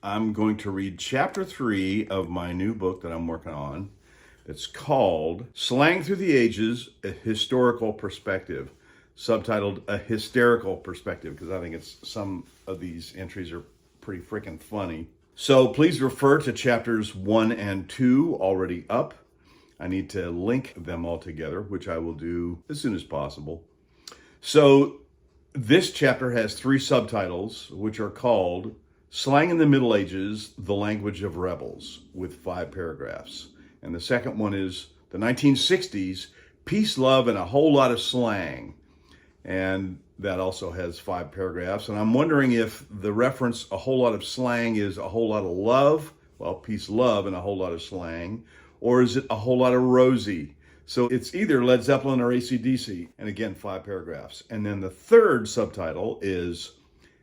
I'm going to read chapter 3 of my new book that I'm working on. It's called Slang Through the Ages, A Historical Perspective, subtitled A Hysterical Perspective, because I think some of these entries are pretty freaking funny. So please refer to chapters 1 and 2 already up. I need to link them all together, which I will do as soon as possible. So this chapter has 3 subtitles, which are called Slang in the Middle Ages, The Language of Rebels, with 5 paragraphs. And the second one is the 1960s, Peace, Love, and a Whole Lot of Slang. And that also has 5 paragraphs. And I'm wondering if the reference, a whole lot of slang, is a whole lot of love, well, peace, love, and a whole lot of slang, or is it a whole lot of rosy? So it's either Led Zeppelin or AC/DC, and again, 5 paragraphs. And then the third subtitle is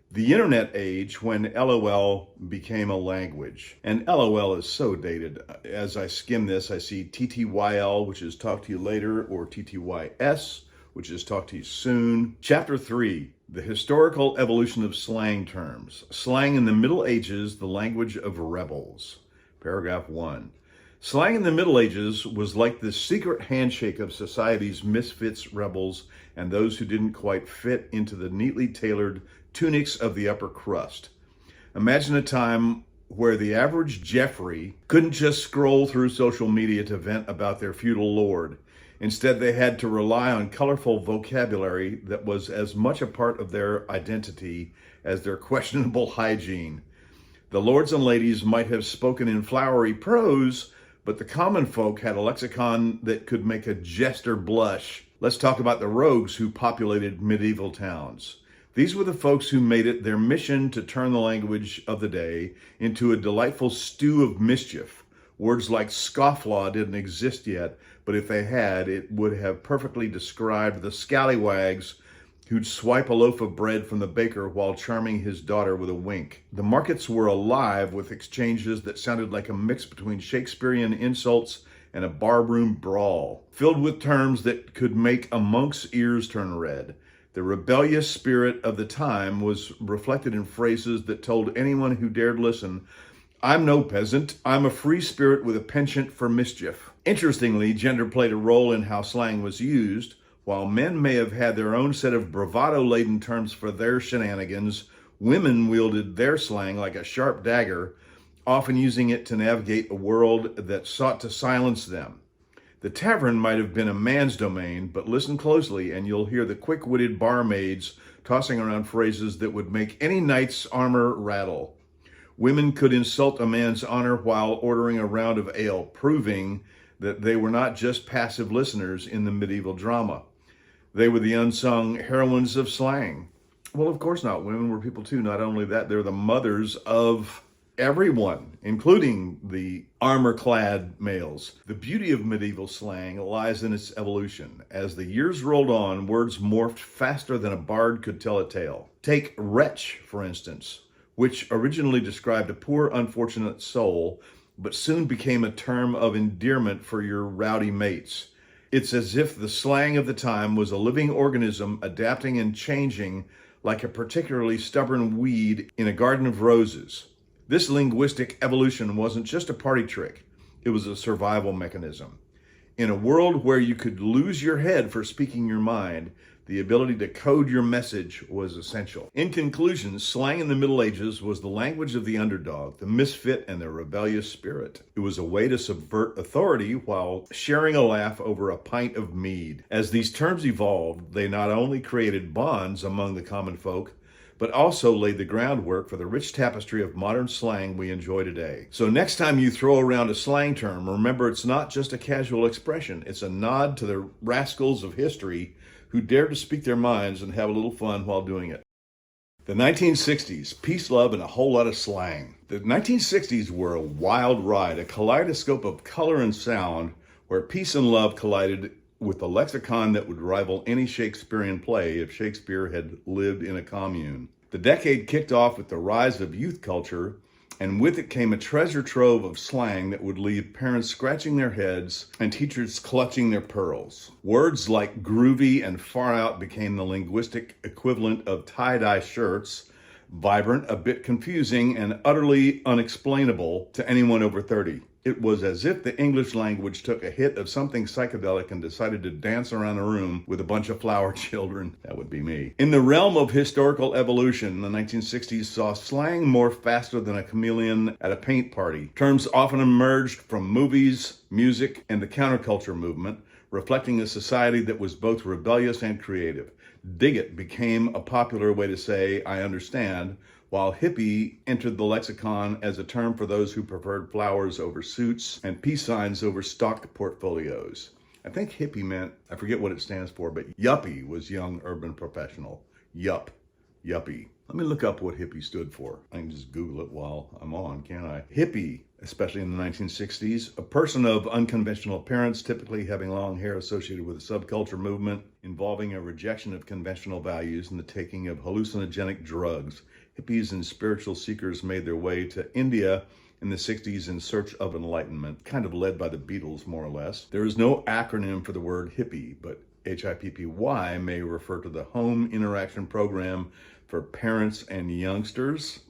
The Internet Age, When LOL Became a Language. And LOL is so dated. As I skim this, I see TTYL, which is talk to you later, or TTYS, which is talk to you soon. Chapter 3, The Historical Evolution of Slang Terms. Slang in the Middle Ages, the Language of Rebels. Paragraph 1. Slang in the Middle Ages was like the secret handshake of society's misfits, rebels, and those who didn't quite fit into the neatly tailored tunics of the upper crust. Imagine a time where the average Jeffrey couldn't just scroll through social media to vent about their feudal lord. Instead, they had to rely on colorful vocabulary that was as much a part of their identity as their questionable hygiene. The lords and ladies might have spoken in flowery prose, but the common folk had a lexicon that could make a jester blush. Let's talk about the rogues who populated medieval towns. These were the folks who made it their mission to turn the language of the day into a delightful stew of mischief. Words like scofflaw didn't exist yet, but if they had, it would have perfectly described the scallywags who'd swipe a loaf of bread from the baker while charming his daughter with a wink. The markets were alive with exchanges that sounded like a mix between Shakespearean insults and a barroom brawl, filled with terms that could make a monk's ears turn red. The rebellious spirit of the time was reflected in phrases that told anyone who dared listen, "I'm no peasant, I'm a free spirit with a penchant for mischief." Interestingly, gender played a role in how slang was used. While men may have had their own set of bravado-laden terms for their shenanigans, women wielded their slang like a sharp dagger, often using it to navigate a world that sought to silence them. The tavern might have been a man's domain, but listen closely and you'll hear the quick-witted barmaids tossing around phrases that would make any knight's armor rattle. Women could insult a man's honor while ordering a round of ale, proving that they were not just passive listeners in the medieval drama. They were the unsung heroines of slang. Well, of course not. Women were people too. Not only that, they're the mothers of everyone, including the armor-clad males. The beauty of medieval slang lies in its evolution. As the years rolled on, words morphed faster than a bard could tell a tale. Take wretch, for instance, which originally described a poor, unfortunate soul, but soon became a term of endearment for your rowdy mates. It's as if the slang of the time was a living organism adapting and changing like a particularly stubborn weed in a garden of roses. This linguistic evolution wasn't just a party trick, it was a survival mechanism. In a world where you could lose your head for speaking your mind, the ability to code your message was essential. In conclusion, slang in the Middle Ages was the language of the underdog, the misfit, and the rebellious spirit. It was a way to subvert authority while sharing a laugh over a pint of mead. As these terms evolved, they not only created bonds among the common folk, but also laid the groundwork for the rich tapestry of modern slang we enjoy today. So next time you throw around a slang term, remember it's not just a casual expression. It's a nod to the rascals of history who dared to speak their minds and have a little fun while doing it. The 1960s, peace, love, and a whole lot of slang. The 1960s were a wild ride, a kaleidoscope of color and sound where peace and love collided with a lexicon that would rival any Shakespearean play if Shakespeare had lived in a commune. The decade kicked off with the rise of youth culture, and with it came a treasure trove of slang that would leave parents scratching their heads and teachers clutching their pearls. Words like groovy and far out became the linguistic equivalent of tie-dye shirts. vibrant, a bit confusing, and utterly unexplainable to anyone over 30. It was as if the English language took a hit of something psychedelic and decided to dance around a room with a bunch of flower children. That would be me. In the realm of historical evolution, the 1960s saw slang morph faster than a chameleon at a paint party. Terms often emerged from movies, music, and the counterculture movement, reflecting a society that was both rebellious and creative. Dig it became a popular way to say, I understand, while hippie entered the lexicon as a term for those who preferred flowers over suits and peace signs over stock portfolios. I think hippie meant, I forget what it stands for, but yuppie was young urban professional. Yuppie. Let me look up what hippie stood for. I can just Google it while I'm on, can't I? Hippie, especially in the 1960s, a person of unconventional appearance, typically having long hair associated with a subculture movement involving a rejection of conventional values and the taking of hallucinogenic drugs. Hippies and spiritual seekers made their way to India in the 60s in search of enlightenment, kind of led by the Beatles, more or less. There is no acronym for the word hippie, but HIPPY may refer to the Home Interaction Program for Parents and Youngsters.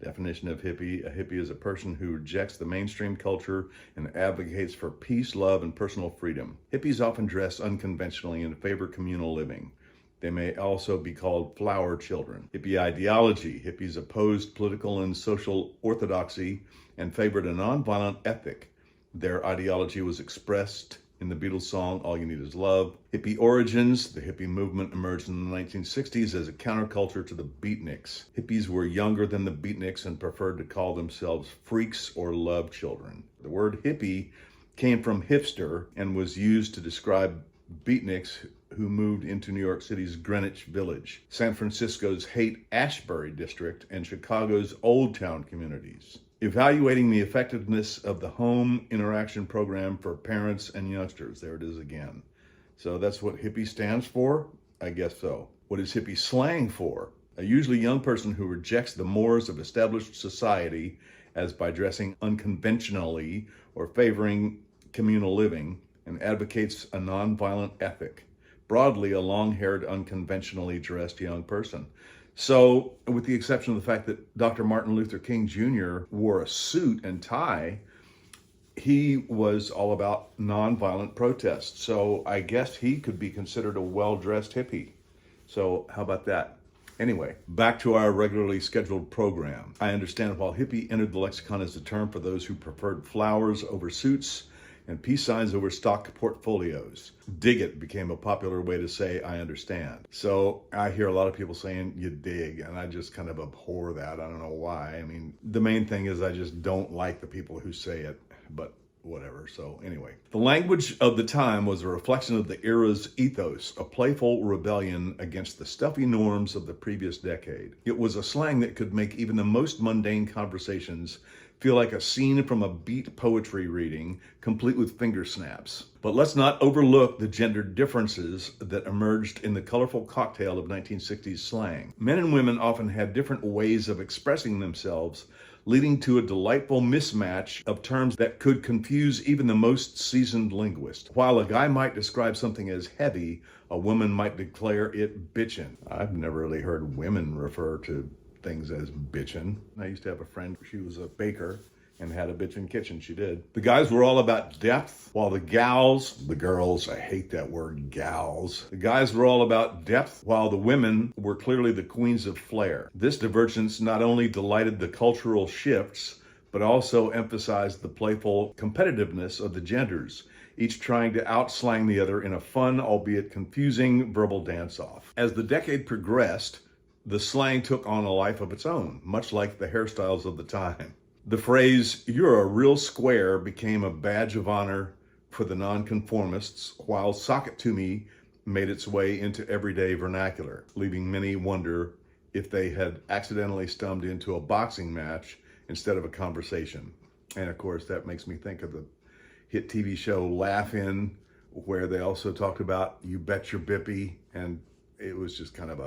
Definition of hippie: a hippie is a person who rejects the mainstream culture and advocates for peace, love, and personal freedom. Hippies often dress unconventionally and favor communal living. They may also be called flower children. Hippie ideology: hippies opposed political and social orthodoxy and favored a nonviolent ethic. Their ideology was expressed in the Beatles song, All You Need Is Love. Hippie origins: the hippie movement emerged in the 1960s as a counterculture to the beatniks. Hippies were younger than the beatniks and preferred to call themselves freaks or love children. The word hippie came from hipster and was used to describe beatniks who moved into New York City's Greenwich Village, San Francisco's Haight-Ashbury district, and Chicago's Old Town communities. Evaluating the effectiveness of the Home Interaction Program for Parents and Youngsters. There it is again. So that's what hippie stands for? I guess so. What is hippie slang for? A usually young person who rejects the mores of established society as by dressing unconventionally or favoring communal living and advocates a nonviolent ethic. Broadly, a long-haired, unconventionally dressed young person. So, with the exception of the fact that Dr. Martin Luther King Jr. wore a suit and tie, he was all about nonviolent protest. So I guess he could be considered a well-dressed hippie. So how about that? Anyway, back to our regularly scheduled program. I understand while hippie entered the lexicon as a term for those who preferred flowers over suits and peace signs over stock portfolios. Dig it became a popular way to say, I understand. So I hear a lot of people saying, you dig, and I just kind of abhor that. I don't know why. I mean, the main thing is I just don't like the people who say it, but whatever. So anyway, the language of the time was a reflection of the era's ethos, a playful rebellion against the stuffy norms of the previous decade. It was a slang that could make even the most mundane conversations feel like a scene from a beat poetry reading, complete with finger snaps. But let's not overlook the gender differences that emerged in the colorful cocktail of 1960s slang. Men and women often had different ways of expressing themselves, leading to a delightful mismatch of terms that could confuse even the most seasoned linguist. While a guy might describe something as heavy, a woman might declare it bitchin'. I've never really heard women refer to things as bitchin'. I used to have a friend, she was a baker and had a bitchin' kitchen, she did. The guys were all about depth, while the gals, the girls, I hate that word, gals. The guys were all about depth, while the women were clearly the queens of flair. This divergence not only delighted the cultural shifts, but also emphasized the playful competitiveness of the genders, each trying to outslang the other in a fun, albeit confusing, verbal dance-off. As the decade progressed, the slang took on a life of its own, much like the hairstyles of the time. The phrase, "you're a real square," became a badge of honor for the nonconformists, while "sock it to me" made its way into everyday vernacular, leaving many wonder if they had accidentally stumbled into a boxing match instead of a conversation. And of course, that makes me think of the hit TV show Laugh-In, where they also talked about "you bet your bippy," and it was just kind of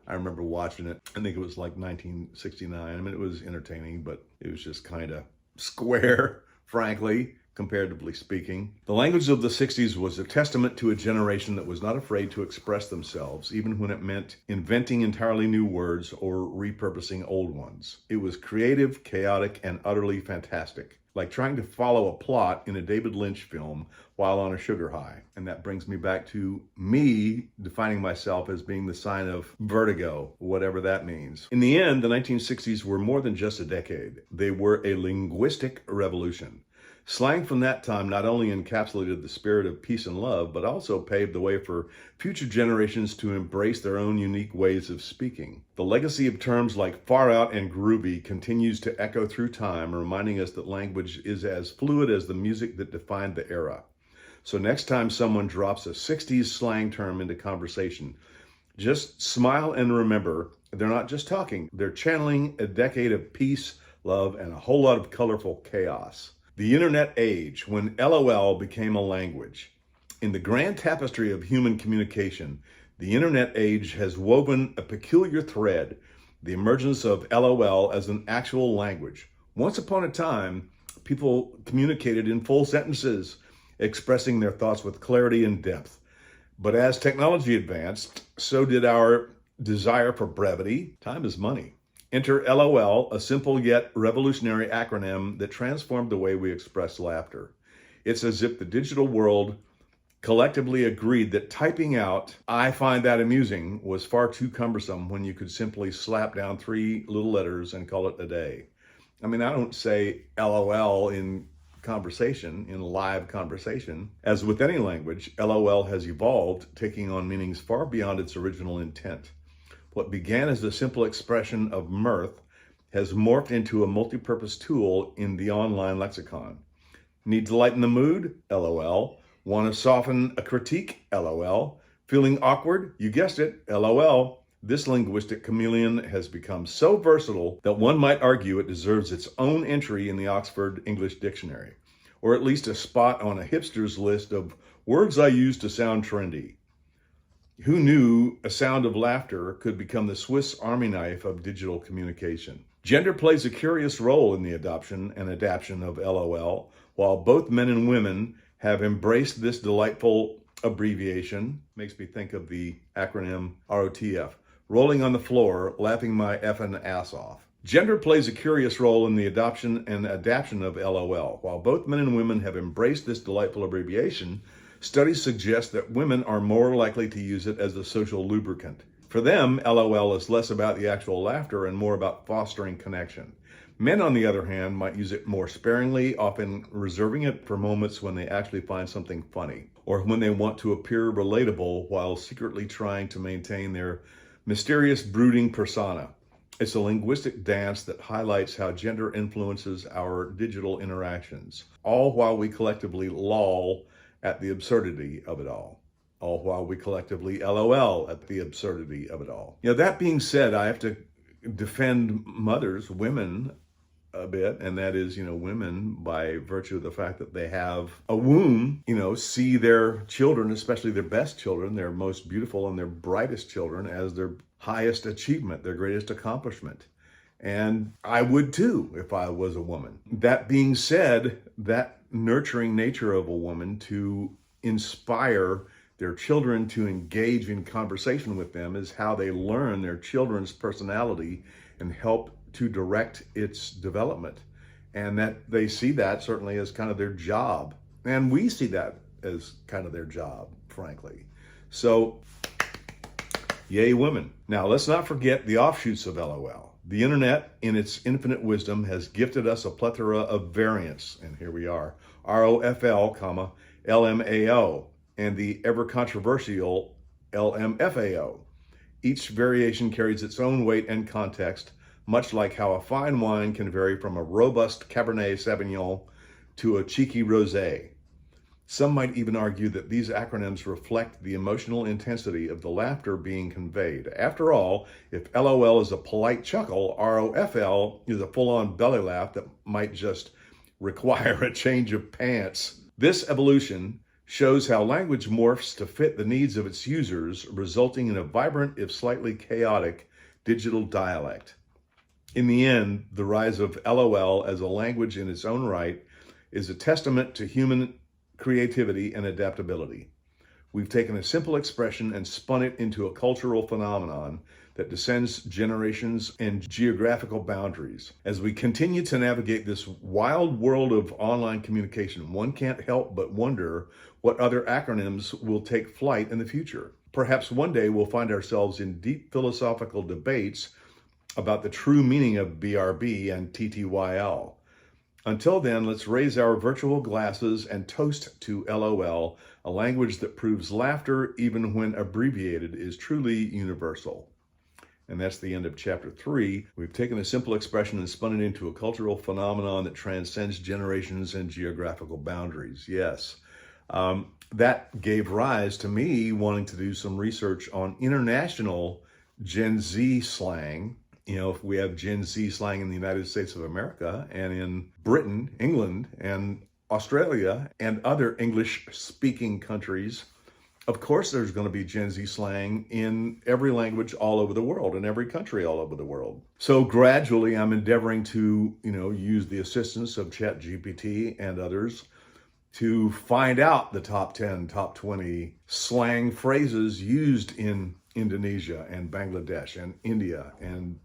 I remember watching it. I think it was like 1969. I mean, it was entertaining, but it was just kind of square, frankly. comparatively speaking. The language of the 60s was a testament to a generation that was not afraid to express themselves, even when it meant inventing entirely new words or repurposing old ones. It was creative, chaotic, and utterly fantastic, like trying to follow a plot in a David Lynch film while on a sugar high. And that brings me back to me defining myself as being the sign of vertigo, whatever that means. In the end, the 1960s were more than just a decade. They were a linguistic revolution. Slang from that time not only encapsulated the spirit of peace and love, but also paved the way for future generations to embrace their own unique ways of speaking. The legacy of terms like far out and groovy continues to echo through time, reminding us that language is as fluid as the music that defined the era. So next time someone drops a 60s slang term into conversation, just smile and remember, they're not just talking, they're channeling a decade of peace, love, and a whole lot of colorful chaos. The internet age, when LOL became a language. In the grand tapestry of human communication, the internet age has woven a peculiar thread, the emergence of LOL as an actual language. Once upon a time, people communicated in full sentences, expressing their thoughts with clarity and depth. But as technology advanced, so did our desire for brevity. Time is money. Enter LOL, a simple yet revolutionary acronym that transformed the way we express laughter. It's as if the digital world collectively agreed that typing out, "I find that amusing," was far too cumbersome when you could simply slap down 3 little letters and call it a day. I mean, I don't say LOL in conversation, in live conversation. As with any language, LOL has evolved, taking on meanings far beyond its original intent. What began as a simple expression of mirth has morphed into a multi-purpose tool in the online lexicon. Need to lighten the mood? LOL. Want to soften a critique? LOL. Feeling awkward? You guessed it, LOL. This linguistic chameleon has become so versatile that one might argue it deserves its own entry in the Oxford English Dictionary, or at least a spot on a hipster's list of words I use to sound trendy. Who knew a sound of laughter could become the Swiss Army knife of digital communication? Gender plays a curious role in the adoption and adaptation of LOL. While both men and women have embraced this delightful abbreviation, makes me think of the acronym ROTF, rolling on the floor, laughing my effing ass off. Gender plays a curious role in the adoption and adaptation of LOL. While both men and women have embraced this delightful abbreviation, studies suggest that women are more likely to use it as a social lubricant. For them, LOL is less about the actual laughter and more about fostering connection. Men, on the other hand, might use it more sparingly, often reserving it for moments when they actually find something funny, or when they want to appear relatable while secretly trying to maintain their mysterious, brooding persona. It's a linguistic dance that highlights how gender influences our digital interactions, all while we collectively loll at the absurdity of it all while we collectively LOL at the absurdity of it all. That being said, I have to defend mothers, women, a bit, and that is, women, by virtue of the fact that they have a womb, see their children, especially their best children, their most beautiful and their brightest children, as their highest achievement, their greatest accomplishment. And I would too if I was a woman. That being said, that nurturing nature of a woman to inspire their children to engage in conversation with them is how they learn their children's personality and help to direct its development. And that they see that certainly as kind of their job. And we see that as kind of their job, frankly. So, yay, women. Now, let's not forget the offshoots of LOL. The internet, in its infinite wisdom, has gifted us a plethora of variants, and here we are, ROFL, LMAO, and the ever-controversial LMFAO. Each variation carries its own weight and context, much like how a fine wine can vary from a robust Cabernet Sauvignon to a cheeky rosé. Some might even argue that these acronyms reflect the emotional intensity of the laughter being conveyed. After all, if LOL is a polite chuckle, ROFL is a full-on belly laugh that might just require a change of pants. This evolution shows how language morphs to fit the needs of its users, resulting in a vibrant, if slightly chaotic, digital dialect. In the end, the rise of LOL as a language in its own right is a testament to human creativity and adaptability. We've taken a simple expression and spun it into a cultural phenomenon that transcends generations and geographical boundaries. As we continue to navigate this wild world of online communication, one can't help but wonder what other acronyms will take flight in the future. Perhaps one day we'll find ourselves in deep philosophical debates about the true meaning of BRB and TTYL. Until then, let's raise our virtual glasses and toast to LOL, a language that proves laughter, even when abbreviated, is truly universal. And that's the end of chapter 3. We've taken a simple expression and spun it into a cultural phenomenon that transcends generations and geographical boundaries. Yes. That gave rise to me wanting to do some research on international Gen Z slang. You know, if we have Gen Z slang in the United States of America and in Britain, England, and Australia, and other English-speaking countries, of course there's going to be Gen Z slang in every language all over the world, in every country all over the world. So gradually I'm endeavoring to, use the assistance of ChatGPT and others to find out the top 10, top 20 slang phrases used in Indonesia and Bangladesh and India and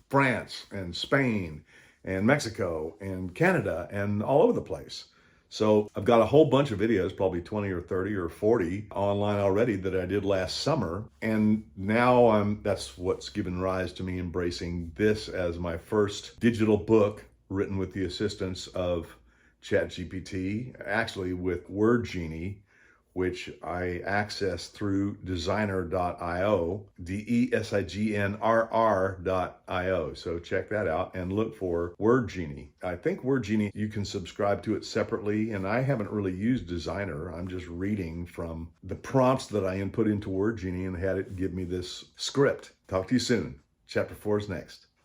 France and Spain and Mexico and Canada and all over the place. So I've got a whole bunch of videos, probably 20 or 30 or 40 online already that I did last summer. And now that's what's given rise to me embracing this as my first digital book written with the assistance of ChatGPT, actually with Word Genie, which I access through designer.io, DESIGNRR.io. So check that out and look for Word Genie. I think Word Genie, you can subscribe to it separately, and I haven't really used Designer. I'm just reading from the prompts that I input into Word Genie and had it give me this script. Talk to you soon. Chapter 4 is next.